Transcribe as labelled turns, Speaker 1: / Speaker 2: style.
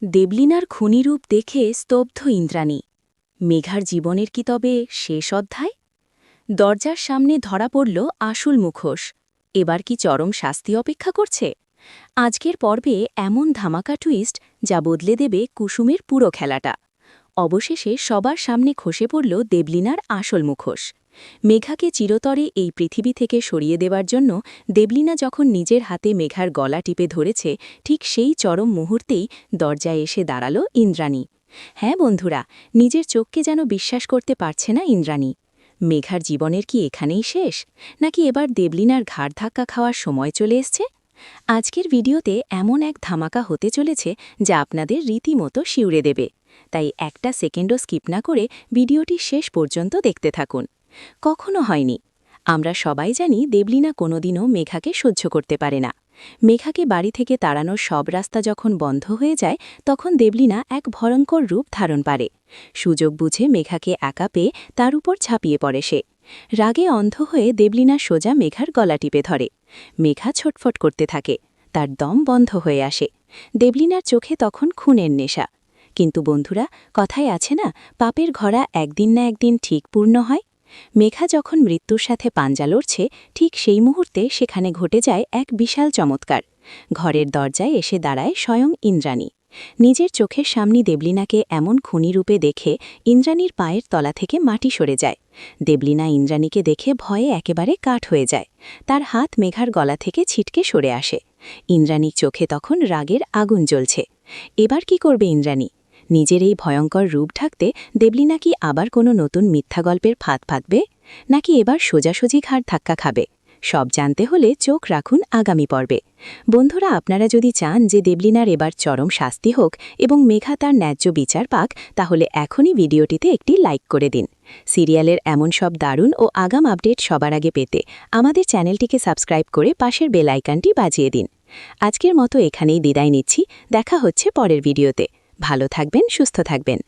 Speaker 1: দেবলীনার খুনী রূপ দেখে স্তব্ধ ইন্দ্রাণী। মেঘার জীবনের কি তবে শেষ অধ্যায়? দরজার সামনে ধরা পড়ল আসল মুখোশ। এবার কি চরম শাস্তি অপেক্ষা করছে? আজকের পর্বে এমন ধামাকা টুইস্ট যা বদলে দেবে কুসুমের পুরো খেলাটা। অবশেষে সবার সামনে খসে পড়ল দেবলীনার আসল মুখোশ। মেঘাকে চিরতরে এই পৃথিবী থেকে সরিয়ে দেওয়ার জন্য দেবলীনা যখন নিজের হাতে মেঘার গলা টিপে ধরেছে, ঠিক সেই চরম মুহূর্তেই দরজায় এসে দাঁড়াল ইন্দ্রাণী। হ্যাঁ বন্ধুরা, নিজের চোখকে যেন বিশ্বাস করতে পারছে না ইন্দ্রাণী। মেঘার জীবনের কি এখানেই শেষ, নাকি এবার দেবলীনার ঘাড় ধাক্কা খাওয়ার সময় চলে এসছে? আজকের ভিডিওতে এমন এক ধামাকা হতে চলেছে যা আপনাদের রীতিমতো শিউরে দেবে। তাই একটা সেকেন্ডও স্কিপ না করে ভিডিওটি শেষ পর্যন্ত দেখতে থাকুন। কখনো হয়নি। আমরা সবাই জানি দেবলীনা কোনোদিনও মেঘাকে সহ্য করতে পারে না। মেঘাকে বাড়ি থেকে তাড়ানোর সব রাস্তা যখন বন্ধ হয়ে যায়, তখন দেবলীনা এক ভয়ঙ্কর রূপ ধারণ পারে। সুযোগ বুঝে মেঘাকে একা পেয়ে তার উপর ঝাঁপিয়ে পড়ে সে। রাগে অন্ধ হয়ে দেবলীনা সোজা মেঘার গলা টিপে ধরে। মেঘা ছটফট করতে থাকে, তার দম বন্ধ হয়ে আসে। দেবলীনার চোখে তখন খুনের নেশা। কিন্তু বন্ধুরা, কথায় আছে না, পাপের ঘোড়া একদিন না একদিন ঠিক পূর্ণ হয়। মেঘা যখন মৃত্যুর সাথে পাঞ্জা লড়ছে, ঠিক সেই মুহূর্তে সেখানে ঘটে যায় এক বিশাল চমৎকার। ঘরের দরজায় এসে দাঁড়ায় স্বয়ং ইন্দ্রাণী। নিজের চোখের সামনে দেবলীনাকে এমন খুনী রূপে দেখে ইন্দ্রাণীর পায়ের তলা থেকে মাটি সরে যায়। দেবলীনা ইন্দ্রাণীকে দেখে ভয়ে একেবারে কাঠ হয়ে যায়। তার হাত মেঘার গলা থেকে ছিটকে সরে আসে। ইন্দ্রাণীর চোখে তখন রাগের আগুন জ্বলছে। এবার কি করবে ইন্দ্রাণী? নিজের এই ভয়ঙ্কর রূপ ঢাকতে দেবলীনা কি আবার কোনো নতুন মিথ্যা গল্পের ফাঁদ ফাঁদবে, নাকি এবার সোজাসুজি ঘাড় ধাক্কা খাবে? সব জানতে হলে চোখ রাখুন আগামী পর্বে। বন্ধুরা, আপনারা যদি চান যে দেবলীনার এবার চরম শাস্তি হোক এবং মেঘা তার ন্যায্য বিচার পাক, তাহলে এখনই ভিডিওটিতে একটি লাইক করে দিন। সিরিয়ালের এমন সব দারুণ ও আগাম আপডেট সবার আগে পেতে আমাদের চ্যানেলটিকে সাবস্ক্রাইব করে পাশের বেল আইকনটি বাজিয়ে দিন। আজকের মতো এখানেই বিদায় নিচ্ছি। দেখা হচ্ছে পরের ভিডিওতে। ভালো থাকবেন, সুস্থ থাকবেন।